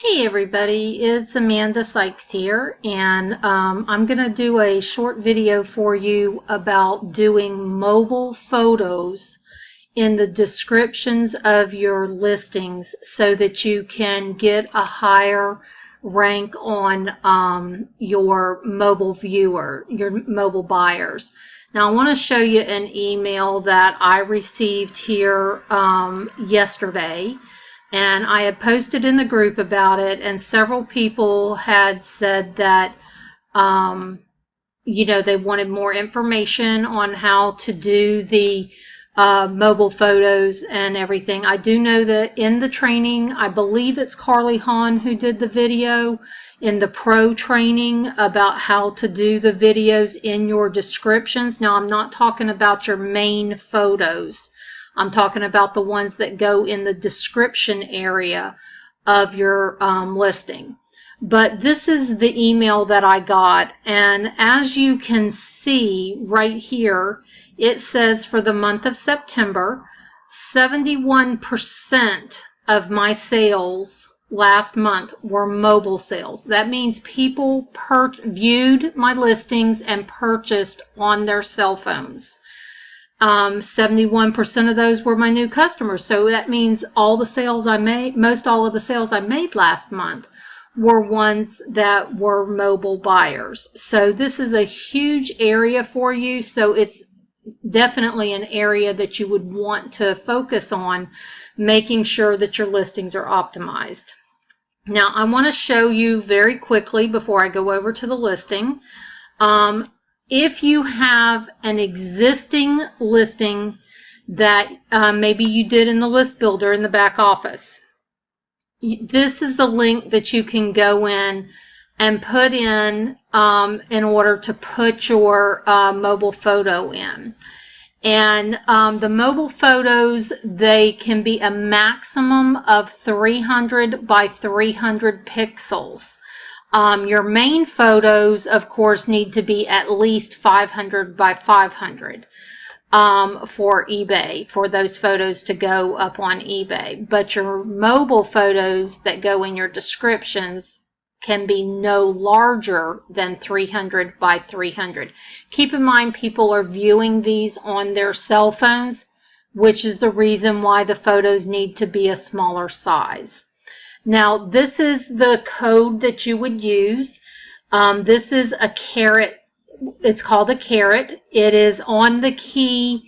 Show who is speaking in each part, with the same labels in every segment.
Speaker 1: Hey everybody, it's Amanda Sykes here, and I'm going to do a short video for you about doing mobile photos in the descriptions of your listings so that you can get a higher rank on your mobile viewer, your mobile buyers. Now I want to show you an email that I received here yesterday. And I had posted in the group about it, and several people had said that, they wanted more information on how to do the mobile photos and everything. I do know that in the training, I believe it's Carly Hahn who did the video in the pro training about how to do the videos in your descriptions. Now, I'm not talking about your main photos. I'm talking about the ones that go in the description area of your listing. But this is the email that I got, and as you can see right here, it says for the month of September, 71% of my sales last month were mobile sales. That means people viewed my listings and purchased on their cell phones. 71% of those were my new customers. So that means all the sales I made, most all of the sales I made last month were ones that were mobile buyers. So this is a huge area for you. So it's definitely an area that you would want to focus on, making sure that your listings are optimized. Now I want to show you very quickly before I go over to the listing. If you have an existing listing that maybe you did in the list builder in the back office, this is the link that you can go in and put in order to put your mobile photo in. And the mobile photos, they can be a maximum of 300 by 300 pixels. Your main photos, of course, need to be at least 500 by 500 for eBay, for those photos to go up on eBay. But your mobile photos that go in your descriptions can be no larger than 300 by 300. Keep in mind, people are viewing these on their cell phones, which is the reason why the photos need to be a smaller size. Now, this is the code that you would use. This is a caret. It's called a caret. It is on the key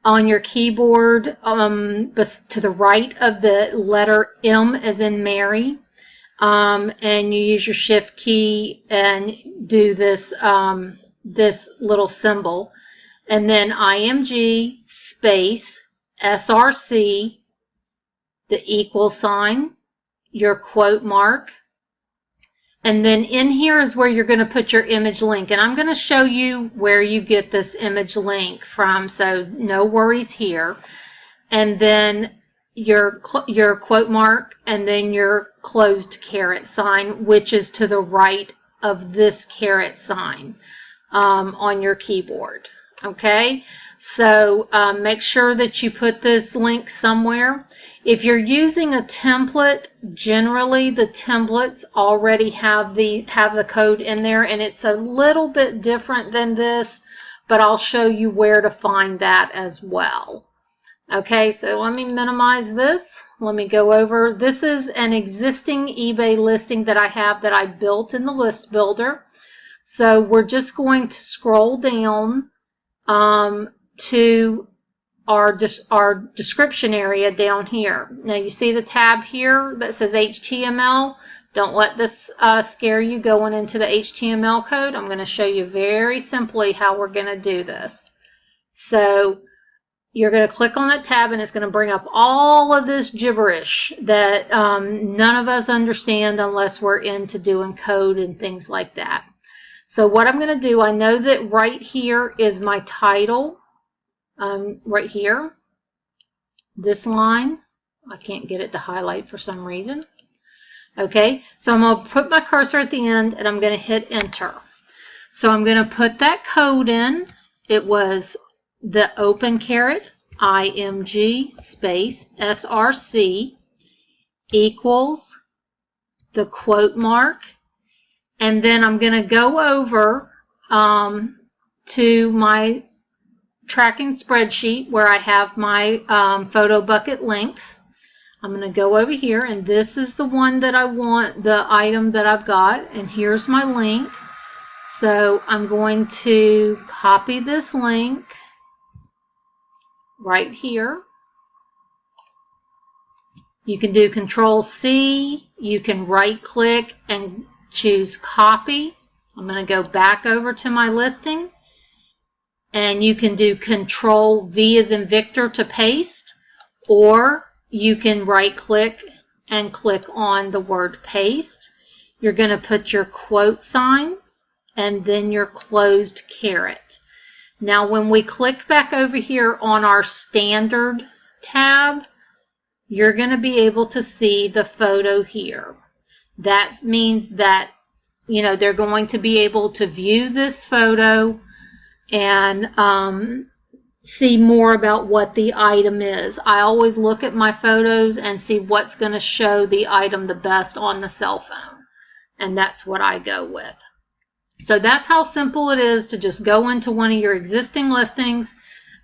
Speaker 1: on your keyboard to the right of the letter M as in Mary. And you use your shift key and do this, this little symbol. And then IMG space SRC, the equal sign, your quote mark, and then in here is where you're going to put your image link, and I'm going to show you where you get this image link from, so no worries here. And then your quote mark, and then your closed caret sign, which is to the right of this caret sign on your keyboard. Okay, so make sure that you put this link somewhere. If you're using a template, generally the templates already have the code in there, and it's a little bit different than this, but I'll show you where to find that as well. Okay, so let me minimize this. Let me go over. This is an existing eBay listing that I have that I built in the list builder. So we're just going to scroll down to our description area down here. Now you see the tab here that says HTML. Don't let this scare you going into the HTML code. I'm going to show you very simply how we're going to do this. So you're going to click on that tab, and it's going to bring up all of this gibberish that none of us understand unless we're into doing code and things like that. So what I'm going to do, I know that right here is my title. Right here, this line, I can't get it to highlight for some reason. Okay, so I'm going to put my cursor at the end, and I'm going to hit enter. So I'm going to put that code in. It was the open caret IMG space SRC equals the quote mark, and then I'm going to go over to my tracking spreadsheet where I have my Photobucket links. I'm going to go over here, and this is the one that I want, the item that I've got, and here's my link. So I'm going to copy this link right here. You can do Control-C, you can right-click and choose Copy. I'm going to go back over to my listing, and you can do Control-V as in Victor to paste, or you can right-click and click on the word Paste. You're going to put your quote sign and then your closed caret. Now when we click back over here on our Standard tab, you're going to be able to see the photo here. That means that, you know, they're going to be able to view this photo and see more about what the item is. I always look at my photos and see what's going to show the item the best on the cell phone, and that's what I go with. So that's how simple it is to just go into one of your existing listings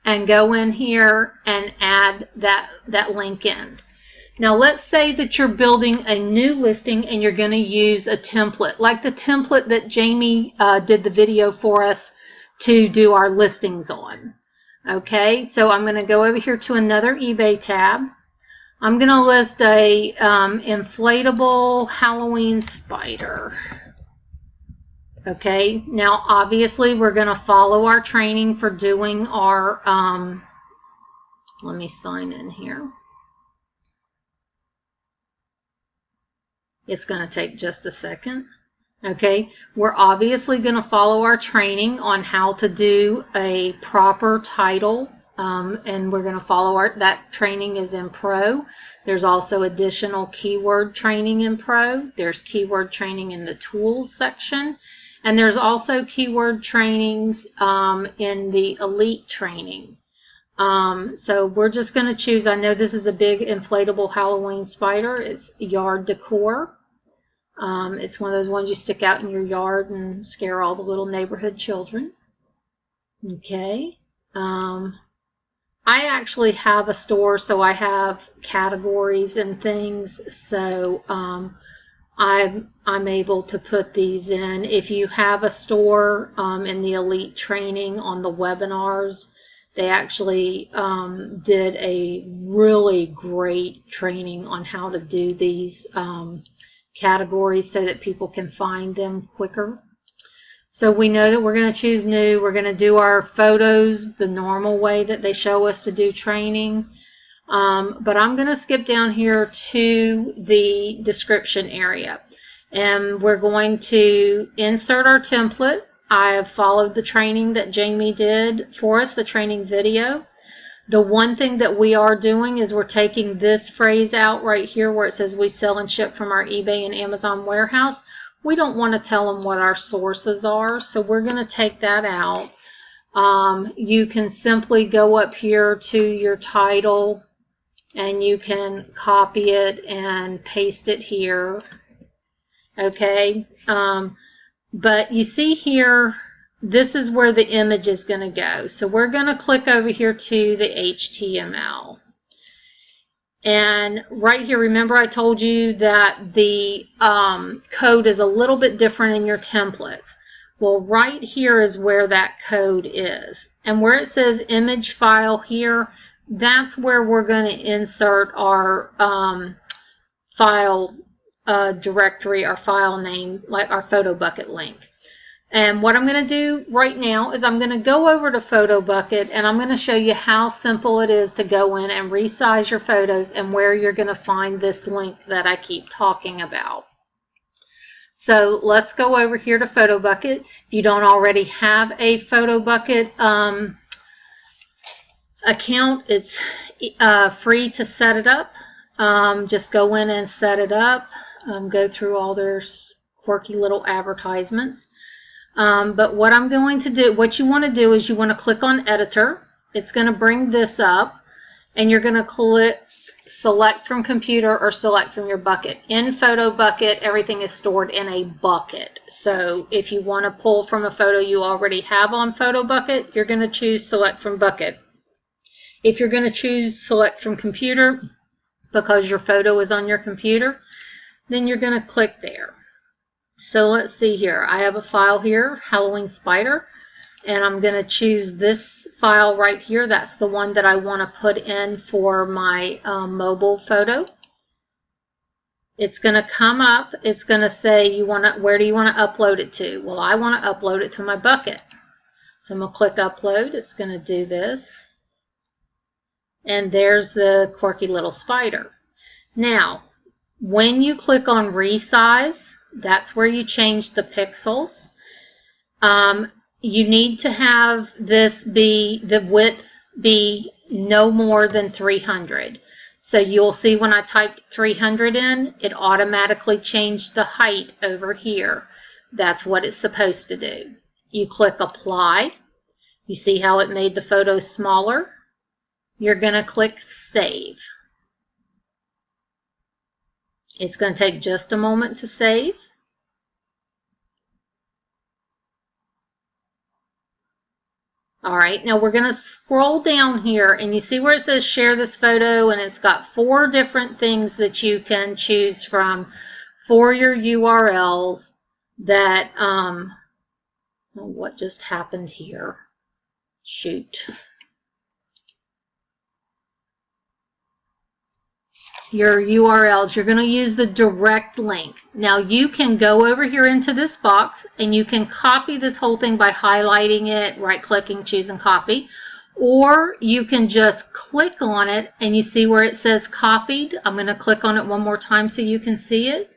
Speaker 1: and go in here and add that link in. Now let's say that you're building a new listing and you're going to use a template, like the template that Jamie did the video for us to do our listings on. Okay, so I'm going to go over here to another eBay tab. I'm going to list a inflatable Halloween spider. Okay, now obviously we're going to follow our training for doing our, let me sign in here. It's going to take just a second. Okay, we're obviously going to follow our training on how to do a proper title, and we're going to follow that training is in Pro. There's also additional keyword training in Pro. There's keyword training in the Tools section. And there's also keyword trainings in the Elite training. So we're just going to choose, I know this is a big inflatable Halloween spider. It's yard decor. It's one of those ones you stick out in your yard and scare all the little neighborhood children. Okay. I actually have a store, so I have categories and things. So I'm able to put these in. If you have a store in the Elite training on the webinars, they actually did a really great training on how to do these categories so that people can find them quicker. So we know that we're going to choose new. We're going to do our photos the normal way that they show us to do training. But I'm going to skip down here to the description area, and we're going to insert our template. I have followed the training that Jamie did for us, the training video. The one thing that we are doing is we're taking this phrase out right here where it says we sell and ship from our eBay and Amazon warehouse. We don't want to tell them what our sources are, so we're going to take that out. You can simply go up here to your title and you can copy it and paste it here. Okay, but you see here, this is where the image is going to go. So we're going to click over here to the HTML. And right here, remember I told you that the code is a little bit different in your templates. Well, right here is where that code is. And where it says image file here, that's where we're going to insert our file directory, our file name, like our Photobucket link. And what I'm going to do right now is I'm going to go over to Photobucket and I'm going to show you how simple it is to go in and resize your photos and where you're going to find this link that I keep talking about. So let's go over here to Photobucket. If you don't already have a Photobucket account, it's free to set it up. Just go in and set it up. Go through all their quirky little advertisements. But what I'm going to do, what you want to do is you want to click on Editor. It's going to bring this up, and you're going to click select from computer or select from your bucket. In Photo Bucket, everything is stored in a bucket. So if you want to pull from a photo you already have on Photo Bucket, you're going to choose select from bucket. If you're going to choose select from computer because your photo is on your computer, then you're going to click there. So let's see here. I have a file here, Halloween Spider, and I'm going to choose this file right here. That's the one that I want to put in for my mobile photo. It's going to come up. It's going to say, where do you want to upload it to? Well, I want to upload it to my bucket. So I'm going to click upload. It's going to do this. And there's the quirky little spider. Now, when you click on resize, that's where you change the pixels. You need to have this the width be no more than 300. So you'll see when I typed 300 in, it automatically changed the height over here. That's what it's supposed to do. You click apply. You see how it made the photo smaller? You're going to click save. It's going to take just a moment to save. All right, now we're going to scroll down here, and you see where it says share this photo, and it's got 4 different things that you can choose from for your URLs that, what just happened here? Shoot. Your URLs, you're going to use the direct link. Now you can go over here into this box and you can copy this whole thing by highlighting it, right-clicking, choosing copy, or you can just click on it and you see where it says copied. I'm going to click on it one more time so you can see it.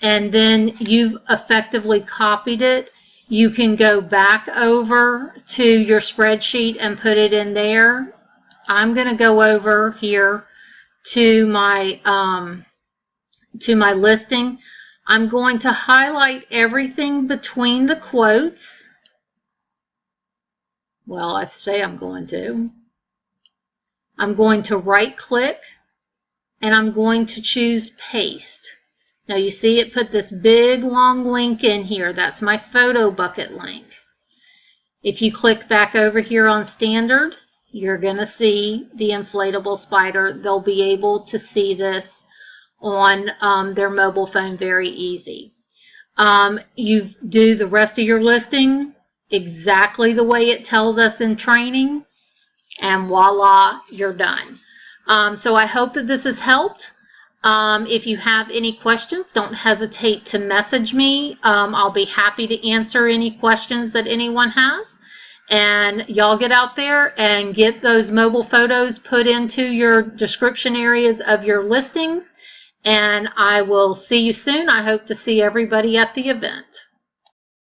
Speaker 1: And then you've effectively copied it. You can go back over to your spreadsheet and put it in there. I'm going to go over here to my listing. I'm going to highlight everything between the quotes. Well, I say I'm going to. I'm going to right click and I'm going to choose paste. Now you see it put this big long link in here. That's my Photo Bucket link. If you click back over here on standard, you're going to see the inflatable spider. They'll be able to see this on their mobile phone very easy. You do the rest of your listing exactly the way it tells us in training, and voila, you're done. So I hope that this has helped. If you have any questions, don't hesitate to message me. I'll be happy to answer any questions that anyone has. And y'all get out there and get those mobile photos put into your description areas of your listings. And I will see you soon. I hope to see everybody at the event.